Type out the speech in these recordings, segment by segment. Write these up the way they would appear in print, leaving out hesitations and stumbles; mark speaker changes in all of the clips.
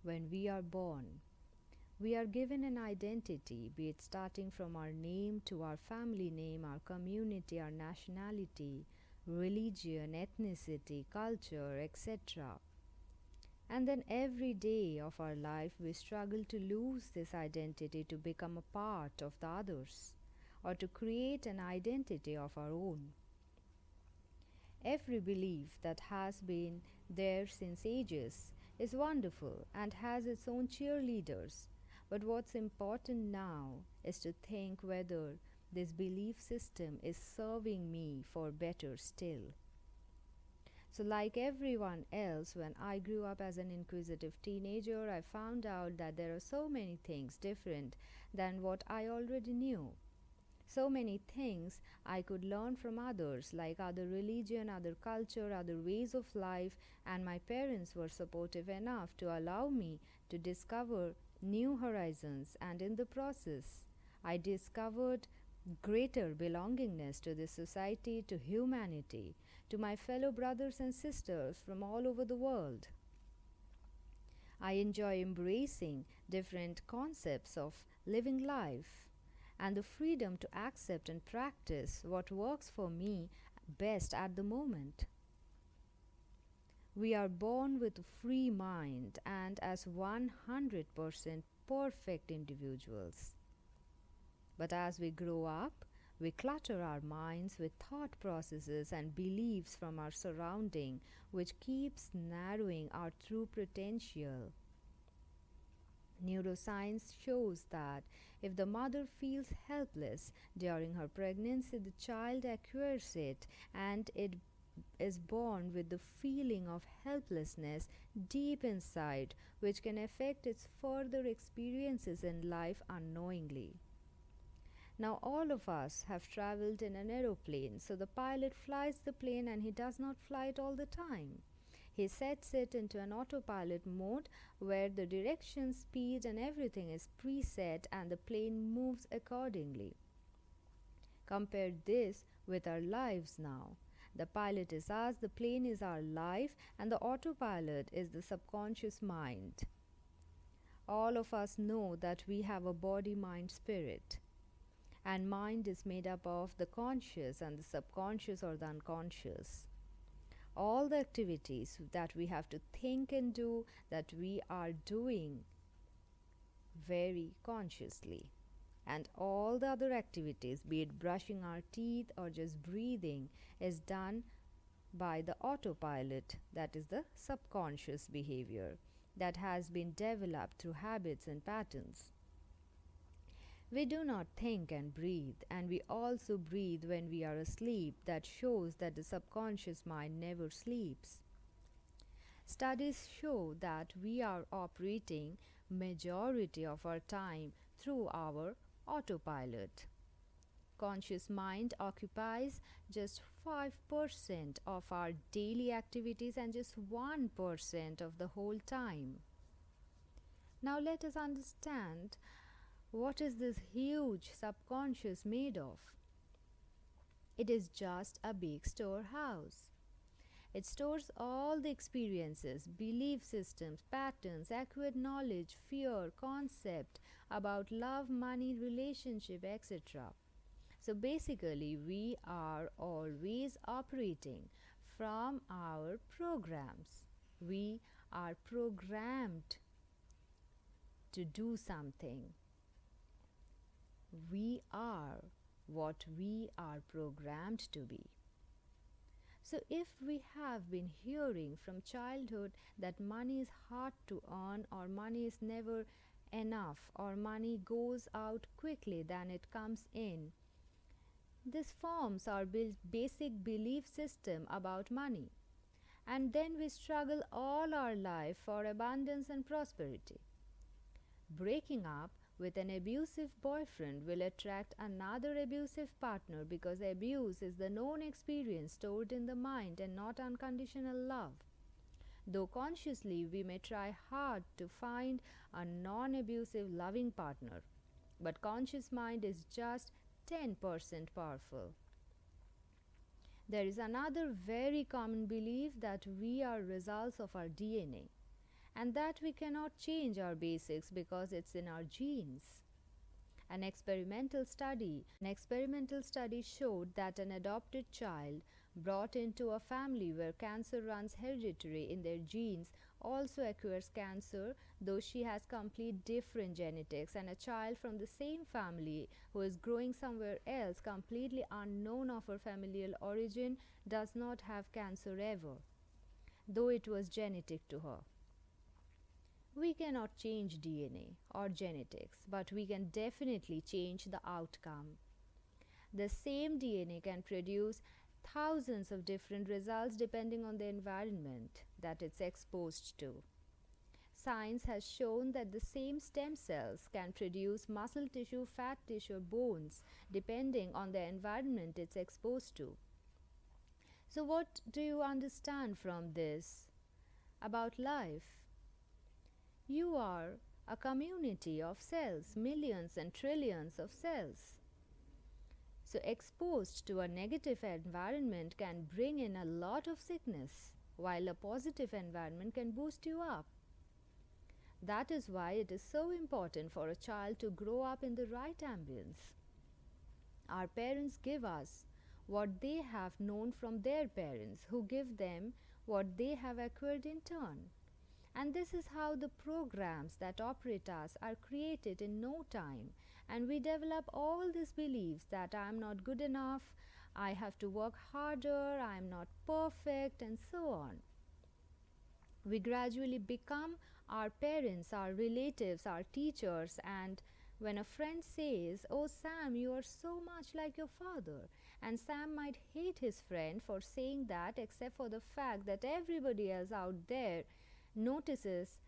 Speaker 1: when we are born. We are given an identity, be it starting from our name to our family name, our community, our nationality, religion, ethnicity, culture, etc. And then every day of our life, we struggle to lose this identity to become a part of the others or to create an identity of our own. Every belief that has been there since ages is wonderful and has its own cheerleaders. But what's important now is to think whether this belief system is serving me for better still. So, like everyone else, when I grew up as an inquisitive teenager, I found out that there are so many things different than what I already knew. So many things I could learn from others, like other religion, other culture, other ways of life, and my parents were supportive enough to allow me to discover new horizons, and in the process, I discovered greater belongingness to this society, to humanity, to my fellow brothers and sisters from all over the world. I enjoy embracing different concepts of living life and the freedom to accept and practice what works for me best at the moment. We are born with a free mind and as 100% perfect individuals. But as we grow up, we clutter our minds with thought processes and beliefs from our surrounding, which keeps narrowing our true potential. Neuroscience shows that if the mother feels helpless during her pregnancy, the child acquires it and it is born with the feeling of helplessness deep inside, which can affect its further experiences in life unknowingly. Now, all of us have traveled in an aeroplane, so the pilot flies the plane and he does not fly it all the time. He sets it into an autopilot mode where the direction, speed, and everything is preset and the plane moves accordingly. Compare this with our lives now. The pilot is us, the plane is our life, and the autopilot is the subconscious mind. All of us know that we have a body, mind, spirit. And mind is made up of the conscious and the subconscious or the unconscious. All the activities that we have to think and do, that we are doing very consciously. And all the other activities, be it brushing our teeth or just breathing, is done by the autopilot, that is the subconscious behavior that has been developed through habits and patterns. We do not think and breathe, and we also breathe when we are asleep. That shows that the subconscious mind never sleeps. Studies show that we are operating majority of our time through our autopilot. Conscious mind occupies just 5% of our daily activities and just 1% of the whole time. Now let us understand what is this huge subconscious made of? It is just a big storehouse. It stores all the experiences, belief systems, patterns, acquired knowledge, fear, concept about love, money, relationship, etc. So basically, we are always operating from our programs. We are programmed to do something. We are what we are programmed to be. So if we have been hearing from childhood that money is hard to earn, or money is never enough, or money goes out quickly than it comes in, this forms our basic belief system about money. And then we struggle all our life for abundance and prosperity. Breaking up with an abusive boyfriend will attract another abusive partner because abuse is the known experience stored in the mind and not unconditional love. Though consciously we may try hard to find a non-abusive loving partner, but conscious mind is just 10% powerful. There is another very common belief that we are results of our DNA and that we cannot change our basics because it's in our genes. An experimental study showed that an adopted child brought into a family where cancer runs hereditary in their genes also acquires cancer, though she has complete different genetics, and a child from the same family who is growing somewhere else completely unknown of her familial origin does not have cancer ever, though it was genetic to her. We cannot change DNA or genetics, but we can definitely change the outcome. The same DNA can produce thousands of different results depending on the environment that it's exposed to. Science has shown that the same stem cells can produce muscle tissue, fat tissue, bones depending on the environment it's exposed to. So, what do you understand from this about life? You are a community of cells, millions and trillions of cells. So, exposed to a negative environment can bring in a lot of sickness, while a positive environment can boost you up. That is why it is so important for a child to grow up in the right ambience. Our parents give us what they have known from their parents, who give them what they have acquired in turn. And this is how the programs that operate us are created in no time. And we develop all these beliefs that I am not good enough, I have to work harder, I am not perfect, and so on. We gradually become our parents, our relatives, our teachers, and when a friend says, "Oh Sam, you are so much like your father," and Sam might hate his friend for saying that, except for the fact that everybody else out there notices,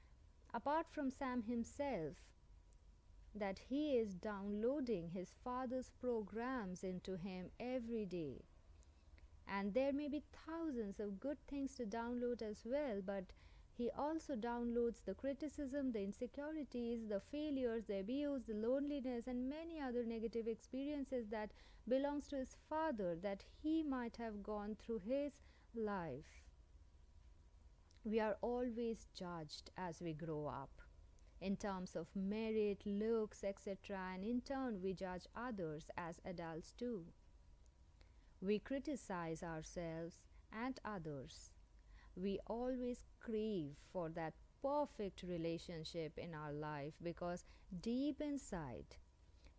Speaker 1: apart from Sam himself, that he is downloading his father's programs into him every day. And there may be thousands of good things to download as well, but he also downloads the criticism, the insecurities, the failures, the abuse, the loneliness, and many other negative experiences that belongs to his father that he might have gone through his life. We are always judged as we grow up in terms of merit, looks, etc., and in turn we judge others as adults too. We criticize ourselves and others. We always crave for that perfect relationship in our life because deep inside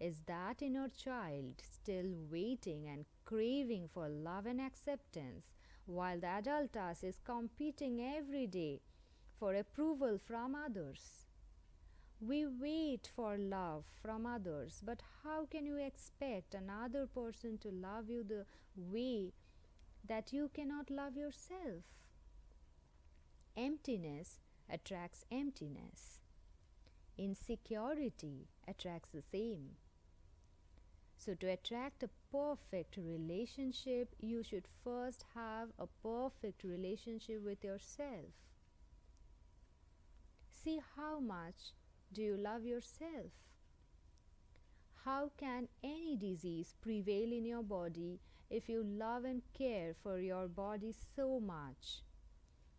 Speaker 1: is that inner child still waiting and craving for love and acceptance, while the adult us is competing every day for approval from others. We wait for love from others, but how can you expect another person to love you the way that you cannot love yourself? Emptiness attracts emptiness. Insecurity attracts the same. So, to attract a perfect relationship, you should first have a perfect relationship with yourself. See how much do you love yourself? How can any disease prevail in your body if you love and care for your body so much?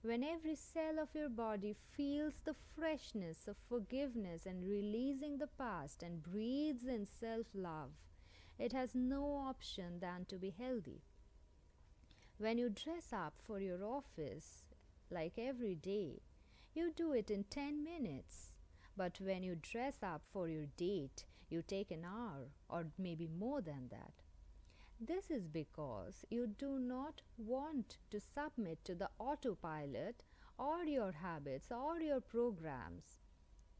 Speaker 1: When every cell of your body feels the freshness of forgiveness and releasing the past and breathes in self-love, it has no option than to be healthy. When you dress up for your office, like every day, you do it in 10 minutes. But when you dress up for your date, you take an hour or maybe more than that. This is because you do not want to submit to the autopilot or your habits or your programs.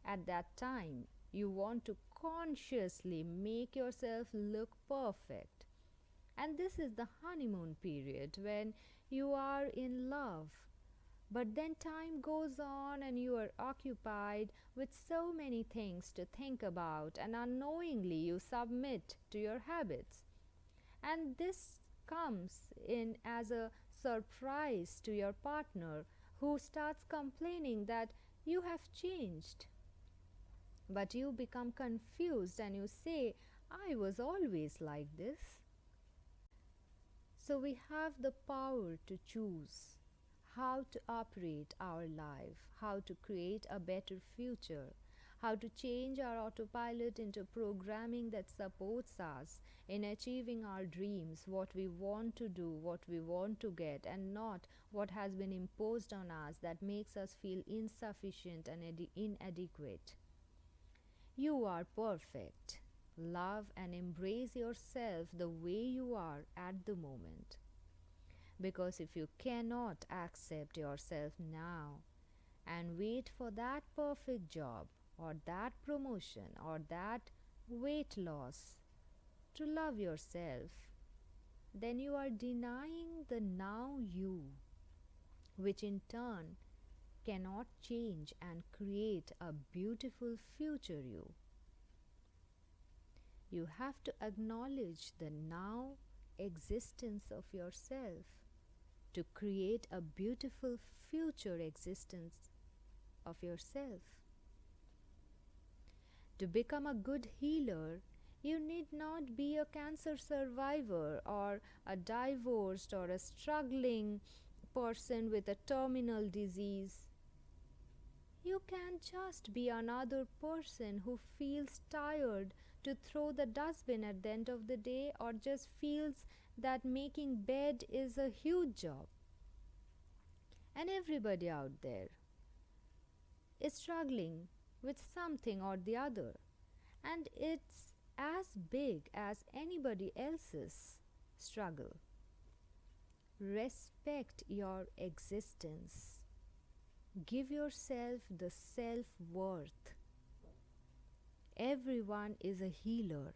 Speaker 1: At that time, you want to consciously make yourself look perfect. And this is the honeymoon period when you are in love. But then time goes on and you are occupied with so many things to think about, and unknowingly you submit to your habits. And this comes in as a surprise to your partner, who starts complaining that you have changed. But you become confused and you say, "I was always like this." So we have the power to choose how to operate our life, how to create a better future, how to change our autopilot into programming that supports us in achieving our dreams, what we want to do, what we want to get, and not what has been imposed on us that makes us feel insufficient and inadequate. You are perfect. Love and embrace yourself the way you are at the moment. Because if you cannot accept yourself now and wait for that perfect job or that promotion or that weight loss to love yourself, then you are denying the now you, which in turn cannot change and create a beautiful future you. You have to acknowledge the now existence of yourself to create a beautiful future existence of yourself. To become a good healer, you need not be a cancer survivor or a divorced or a struggling person with a terminal disease. You can just be another person who feels tired to throw the dustbin at the end of the day, or just feels that making bed is a huge job. And everybody out there is struggling with something or the other, and it's as big as anybody else's struggle. Respect your existence. Give yourself the self-worth. Everyone is a healer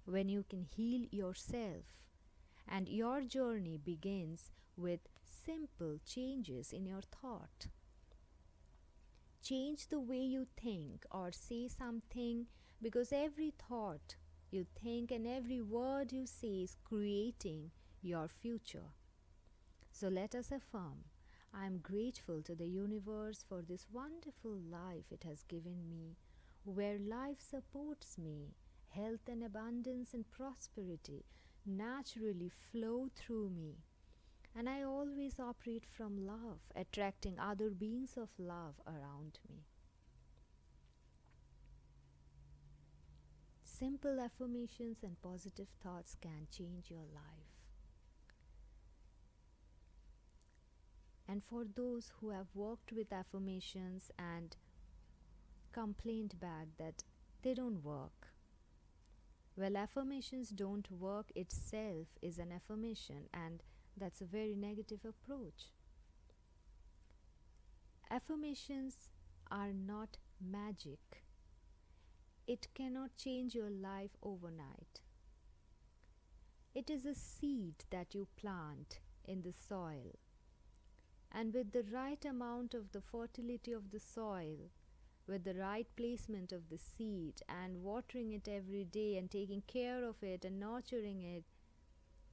Speaker 1: when you can heal yourself, and your journey begins with simple changes in your thought. Change the way you think or say something, because every thought you think and every word you say is creating your future. So let us affirm, I am grateful to the universe for this wonderful life it has given me, where life supports me, health and abundance and prosperity naturally flow through me. And I always operate from love, attracting other beings of love around me. Simple affirmations and positive thoughts can change your life. And for those who have worked with affirmations and complained back that they don't work, well, affirmations don't work itself is an affirmation, and that's a very negative approach. Affirmations are not magic. It cannot change your life overnight. It is a seed that you plant in the soil, and with the right amount of the fertility of the soil, with the right placement of the seed and watering it every day and taking care of it and nurturing it,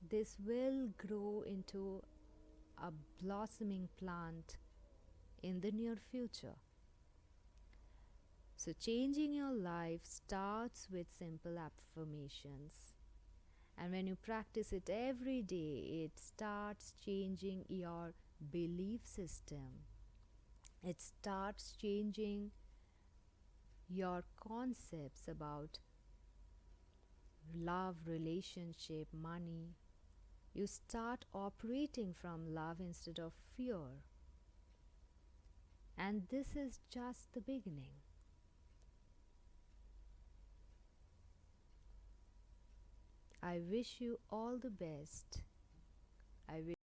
Speaker 1: this will grow into a blossoming plant in the near future. So changing your life starts with simple affirmations. And when you practice it every day, it starts changing your belief system. It starts changing your concepts about love, relationship, money. You start operating from love instead of fear. And this is just the beginning. I wish you all the best. I wish